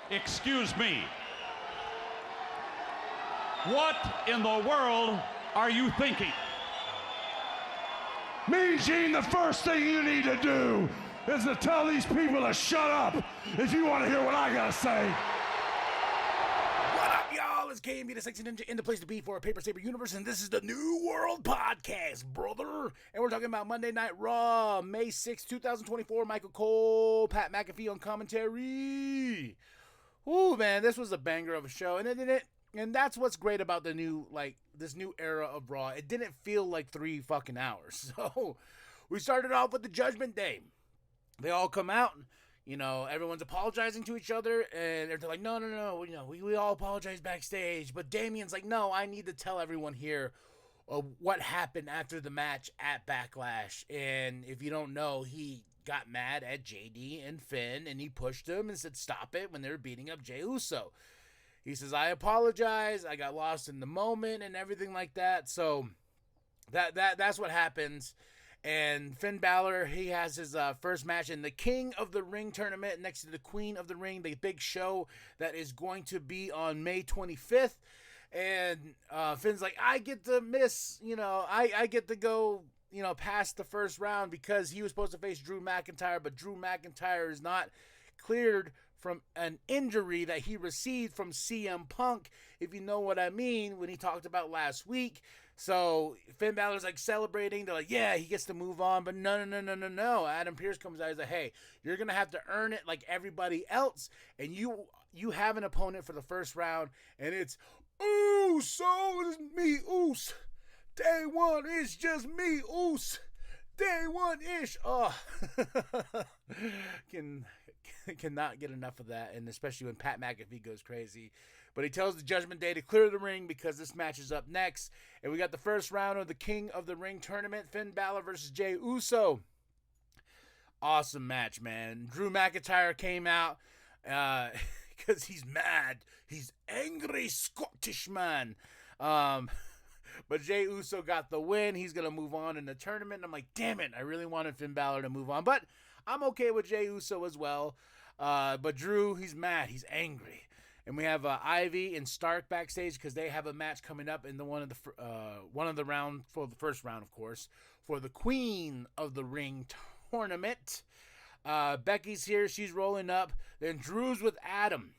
Excuse me. What in the world are you thinking? Mean Gene, the first thing you need to do is to tell these people to shut up if you want to hear what I gotta say. What up, y'all? It's KMB, the Sexy Ninja, in the place to be for a Paper Saber universe, and this is the New World Podcast, brother. And we're talking about Monday Night Raw, May 6, 2024. Michael Cole, Pat McAfee on commentary. Ooh, man, this was a banger of a show, and that's what's great about the new, this new era of Raw. It didn't feel like 3 fucking hours. So we started off with the Judgment Day. They all come out, everyone's apologizing to each other, and they're like, no, we all apologize backstage. But Damien's like, no, I need to tell everyone here what happened after the match at Backlash. And if you don't know, he got mad at JD and Finn, and he pushed them and said, stop it, when they were beating up Jey Uso. He says, I apologize, I got lost in the moment and everything like that. So that's what happens. And Finn Balor, he has his first match in the King of the Ring tournament next to the Queen of the Ring, the big show that is going to be on May 25th. And Finn's like, I get to miss, I get to go, past the first round because he was supposed to face Drew McIntyre, but Drew McIntyre is not cleared from an injury that he received from CM Punk, if you know what I mean, when he talked about last week. So Finn Balor's like celebrating. They're like, yeah, he gets to move on. But no. Adam Pearce comes out. He's like, hey, you're going to have to earn it like everybody else. And you have an opponent for the first round. And it's, ooh, so it's me, oos. Day one, it's just me, oos. Day one-ish. Oh, cannot get enough of that. And especially when Pat McAfee goes crazy. But he tells the Judgment Day to clear the ring because this match is up next. And we got the first round of the King of the Ring tournament, Finn Balor versus Jey Uso. Awesome match, man. Drew McIntyre came out because he's mad. He's angry Scottish man. But Jey Uso got the win. He's going to move on in the tournament. And I'm like, damn it, I really wanted Finn Balor to move on. But I'm okay with Jey Uso as well. But Drew, he's mad. He's angry. And we have Ivy and Stark backstage because they have a match coming up in one of the round, for the first round, of course, for the Queen of the Ring tournament. Becky's here. She's rolling up. Then Drew's with Adam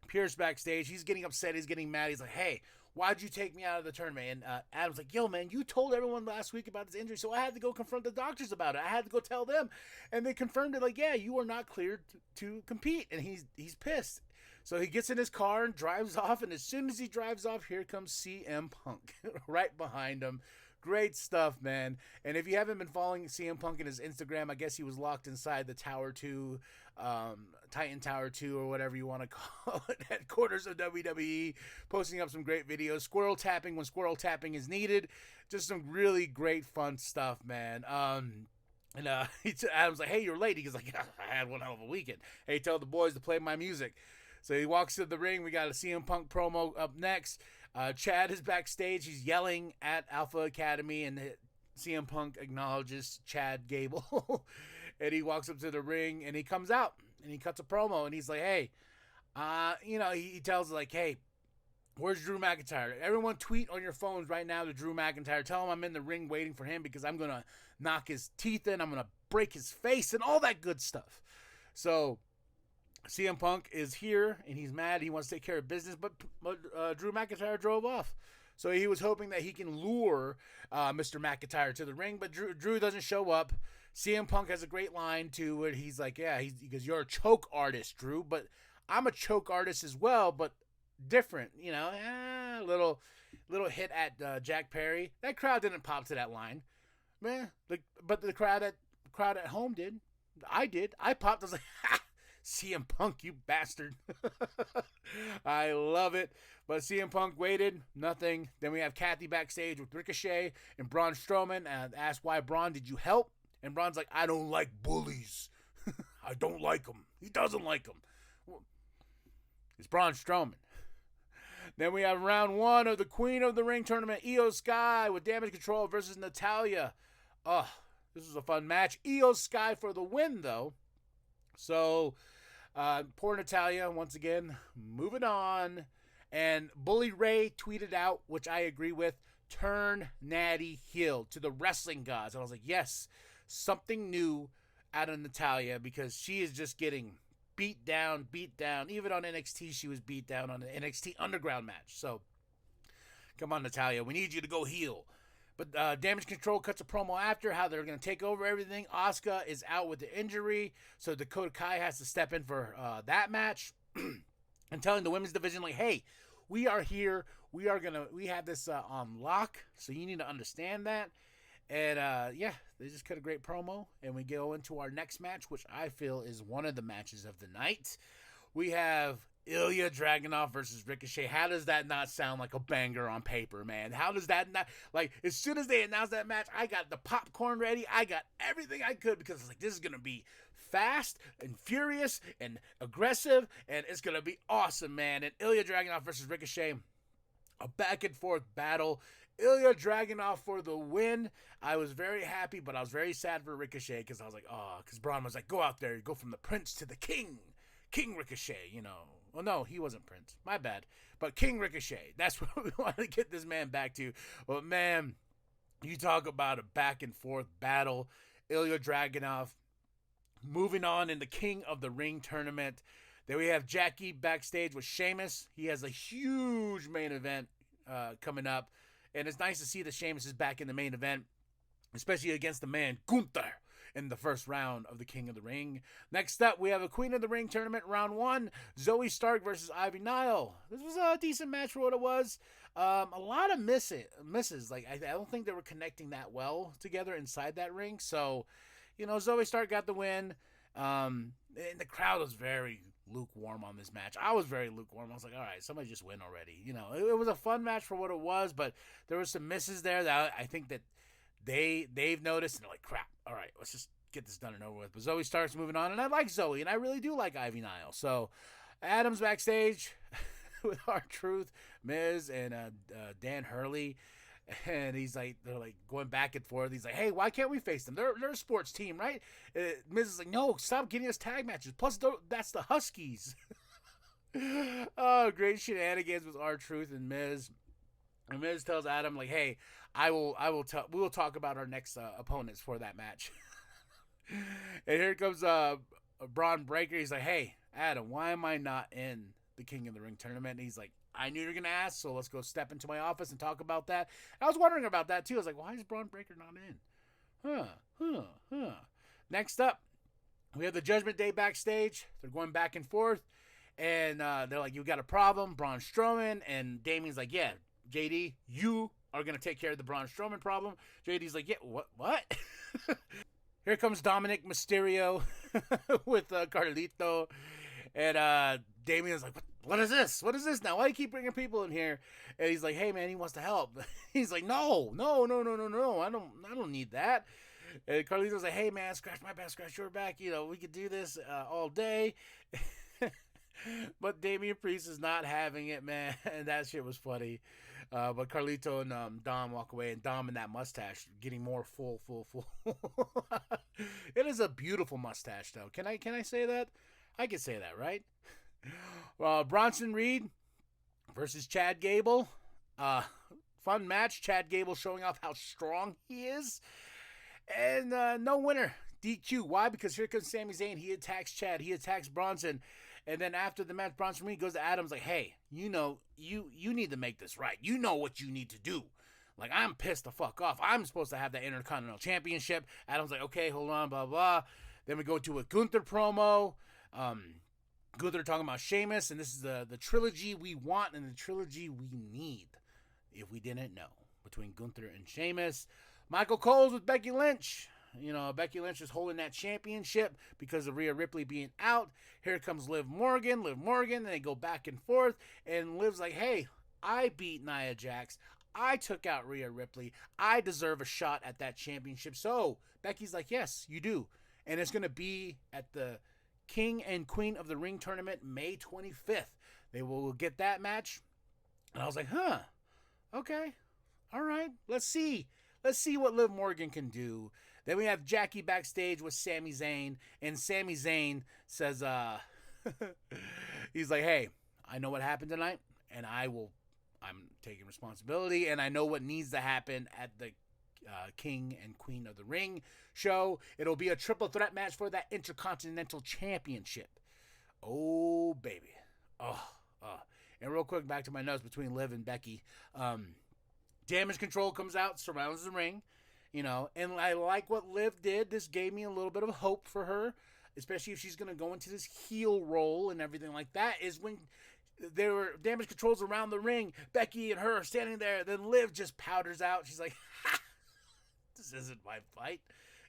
Pearce backstage. He's getting upset. He's getting mad. He's like, hey, why'd you take me out of the tournament? And Adam's like, yo, man, you told everyone last week about this injury, so I had to go confront the doctors about it. I had to go tell them. And they confirmed it, like, yeah, you are not cleared to compete. And he's pissed. So he gets in his car and drives off, and as soon as he drives off, here comes CM Punk right behind him. Great stuff, man. And if you haven't been following CM Punk in his Instagram, I guess he was locked inside the Tower 2, Titan Tower 2, or whatever you want to call it, headquarters of WWE, posting up some great videos, squirrel tapping when squirrel tapping is needed. Just some really great, fun stuff, man. Adam's like, hey, you're late. He's like, I had one hell of a weekend. Hey, tell the boys to play my music. So he walks to the ring. We got a CM Punk promo up next. Chad is backstage. He's yelling at Alpha Academy, and CM Punk acknowledges Chad Gable. And he walks up to the ring, and he comes out, and he cuts a promo, and he's like, hey, he tells like, hey, where's Drew McIntyre? Everyone tweet on your phones right now to Drew McIntyre. Tell him I'm in the ring waiting for him because I'm going to knock his teeth in. I'm going to break his face and all that good stuff. So CM Punk is here, and he's mad. He wants to take care of business, but Drew McIntyre drove off. So he was hoping that he can lure Mr. McIntyre to the ring, but Drew doesn't show up. CM Punk has a great line, too, where he's like, yeah, because you're a choke artist, Drew, but I'm a choke artist as well, but different, little hit at Jack Perry. That crowd didn't pop to that line, man. But the crowd at home did. I did. I popped. I was like, ha! CM Punk, you bastard. I love it. But CM Punk waited, nothing. Then we have Kathy backstage with Ricochet and Braun Strowman. And asked why, Braun, did you help? And Braun's like, I don't like bullies. I don't like them. He doesn't like them. It's Braun Strowman. Then we have round 1 of the Queen of the Ring tournament, Io Sky with Damage Control versus Natalya. Oh, this was a fun match. Io Sky for the win, though. So Poor Natalia, once again, moving on. And Bully Ray tweeted out, which I agree with, turn Natty heel to the wrestling gods. And I was like, yes, something new out of Natalia, because she is just getting beat down. Even on NXT, she was beat down on the NXT Underground match. So, come on, Natalia, we need you to go heel. But Damage Control cuts a promo after how they're going to take over everything. Asuka is out with the injury, so Dakota Kai has to step in for that match. And telling the women's division, like, hey, we are here. We have this on lock, so you need to understand that. And, yeah, they just cut a great promo. And we go into our next match, which I feel is one of the matches of the night. We have Ilya Dragunov versus Ricochet. How does that not sound like a banger on paper, man? How does that not, like, as soon as they announced that match, I got the popcorn ready. I got everything I could, because it's like, this is going to be fast and furious and aggressive, and it's going to be awesome, man. And Ilya Dragunov versus Ricochet, a back and forth battle. Ilya Dragunov for the win. I was very happy, but I was very sad for Ricochet, because I was like, oh, because Braun was like, go out there, go from the prince to the king. King Ricochet, you know. Well, no, he wasn't Prince. My bad. But King Ricochet, that's what we want to get this man back to. But, man, you talk about a back and forth battle. Ilya Dragunov moving on in the King of the Ring tournament. Then we have Jackie backstage with Sheamus. He has a huge main event coming up. And it's nice to see that Sheamus is back in the main event, especially against the man Gunther in the first round of the King of the Ring. Next up, we have a Queen of the Ring tournament, round 1. Zoe Stark versus Ivy Nile. This was a decent match for what it was. A lot of misses. Like, I don't think they were connecting that well together inside that ring. So, you know, Zoe Stark got the win. And the crowd was very lukewarm on this match. I was very lukewarm. I was like, all right, somebody just win already. You know, it was a fun match for what it was, but there were some misses there that I think that they've noticed, and they're like, crap, all right, let's just get this done and over with. But Zoe starts moving on, and I like Zoe, and I really do like Ivy Nile. So Adam's backstage with R-Truth, Miz, and Dan Hurley, and they're like going back and forth. He's like, hey, why can't we face them? They're a sports team, right? Miz is like, no, stop getting us tag matches. Plus, that's the Huskies. Oh, great shenanigans with R-Truth and Miz. And Miz tells Adam, like, hey, we will talk about our next opponents for that match. And here comes Braun Breaker. He's like, hey, Adam, why am I not in the King of the Ring tournament? And he's like, I knew you were going to ask, so let's go step into my office and talk about that. I was wondering about that, too. I was like, why is Braun Breaker not in? Next up, we have the Judgment Day backstage. They're going back and forth. And they're like, you got a problem, Braun Strowman. And Damien's like, yeah, JD, you are going to take care of the Braun Strowman problem. JD's like, yeah, what? Here comes Dominic Mysterio with Carlito. And Damien's like, what is this? What is this now? Why do you keep bringing people in here? And he's like, hey, man, he wants to help. He's like, no. I don't need that. And Carlito's like, hey, man, scratch my back, scratch your back. You know, we could do this all day. But Damian Priest is not having it, man. And that shit was funny. But Carlito and Dom walk away, and Dom and that mustache getting more full. It is a beautiful mustache, though. Can I say that? I can say that, right? Bronson Reed versus Chad Gable. Fun match. Chad Gable showing off how strong he is. And no winner. DQ. Why? Because here comes Sami Zayn. He attacks Chad. He attacks Bronson. And then after the match, Bronson Reed goes to Adams like, hey, you know, you need to make this right. You know what you need to do. Like, I'm pissed the fuck off. I'm supposed to have that Intercontinental Championship. Adams like, okay, hold on, blah, blah. Then we go to a Gunther promo. Gunther talking about Sheamus, and this is the trilogy we want and the trilogy we need, if we didn't know, between Gunther and Sheamus. Michael Cole's with Becky Lynch. You know, Becky Lynch is holding that championship because of Rhea Ripley being out. Here comes Liv Morgan, and they go back and forth, and Liv's like, hey, I beat Nia Jax. I took out Rhea Ripley. I deserve a shot at that championship. So Becky's like, yes, you do. And it's going to be at the King and Queen of the Ring tournament, May 25th. They will get that match. And I was like, okay, all right, let's see what Liv Morgan can do. Then we have Jackie backstage with Sami Zayn, and Sami Zayn says, He's like, hey, I know what happened tonight, and I'm taking responsibility, and I know what needs to happen at the King and Queen of the Ring show. It'll be a triple threat match for that Intercontinental Championship. Oh, baby. And real quick, back to my notes between Liv and Becky. Damage Control comes out, surrounds the ring, and I like what Liv did. This gave me a little bit of hope for her, especially if she's going to go into this heel role and everything like that, is when there were Damage Controls around the ring. Becky and her are standing there. Then Liv just powders out. She's like, ha! This isn't my fight.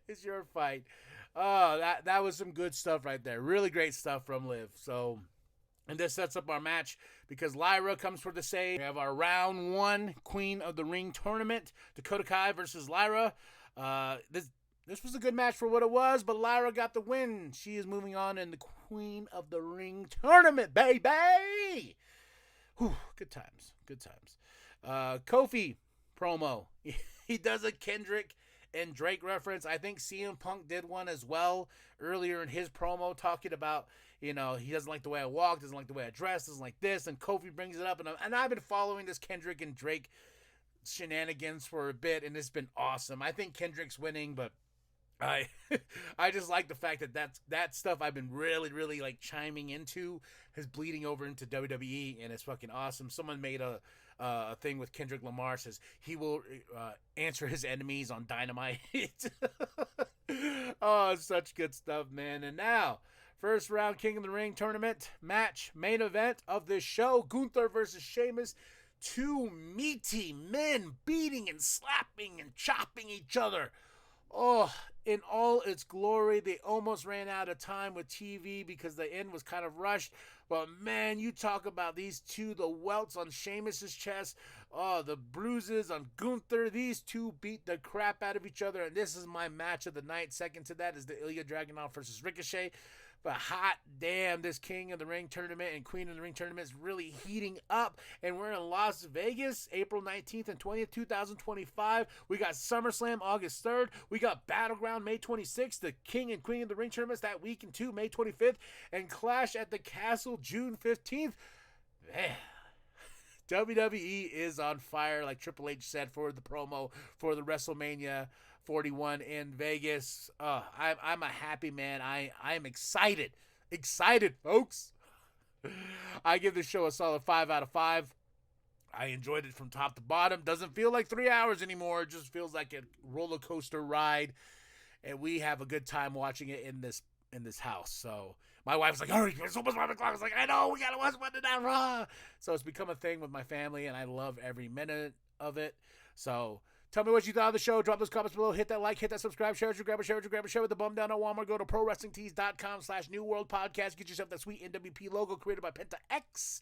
It's your fight. Oh, that was some good stuff right there. Really great stuff from Liv. So, and this sets up our match because Lyra comes for the save. We have our round 1 Queen of the Ring tournament. Dakota Kai versus Lyra. This was a good match for what it was, but Lyra got the win. She is moving on in the Queen of the Ring tournament, baby! Whew, good times. Kofi promo. He does a Kendrick and Drake reference. I think CM Punk did one as well earlier in his promo, talking about, he doesn't like the way I walk, doesn't like the way I dress, doesn't like this, and Kofi brings it up, and I've been following this Kendrick and Drake shenanigans for a bit, and it's been awesome. I think Kendrick's winning, but I just like the fact that stuff I've been really, really like chiming into is bleeding over into WWE, and it's fucking awesome. Someone made a thing with Kendrick Lamar, says he will answer his enemies on Dynamite. Oh, such good stuff, man. And now, first round King of the Ring tournament match, main event of this show, Gunther versus Sheamus. 2 meaty men beating and slapping and chopping each other. Oh, in all its glory. They almost ran out of time with TV because the end was kind of rushed. But man, you talk about these two, the welts on Sheamus's chest, the bruises on Gunther. These two beat the crap out of each other, and this is my match of the night. Second to that is the Ilya Dragunov versus Ricochet. But hot damn, this King of the Ring tournament and Queen of the Ring tournament is really heating up. And we're in Las Vegas, April 19th and 20th, 2025. We got SummerSlam August 3rd. We got Battleground May 26th. The King and Queen of the Ring tournaments that weekend too, May 25th. And Clash at the Castle, June 15th. Man, WWE is on fire, like Triple H said for the promo for the WrestleMania 41 in Vegas. I'm a happy man. I am excited, folks. I give this show a solid 5 out of 5. I enjoyed it from top to bottom. Doesn't feel like 3 hours anymore. It just feels like a roller coaster ride, and we have a good time watching it in this house. So my wife's like, "Hurry, it's almost 5 o'clock." I was like, "I know, we gotta watch Monday Night Raw." So it's become a thing with my family, and I love every minute of it. So tell me what you thought of the show. Drop those comments below. Hit that like, hit that subscribe, share with the bum down at Walmart. Go to ProWrestlingTees.com/New World Podcast. Get yourself that sweet NWP logo created by Penta X.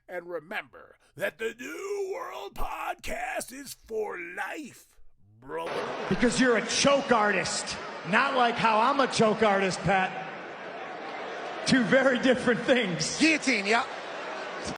And remember that the New World Podcast is for life, bro. Because you're a choke artist. Not like how I'm a choke artist, Pat. Two very different things. Guillotine, yeah.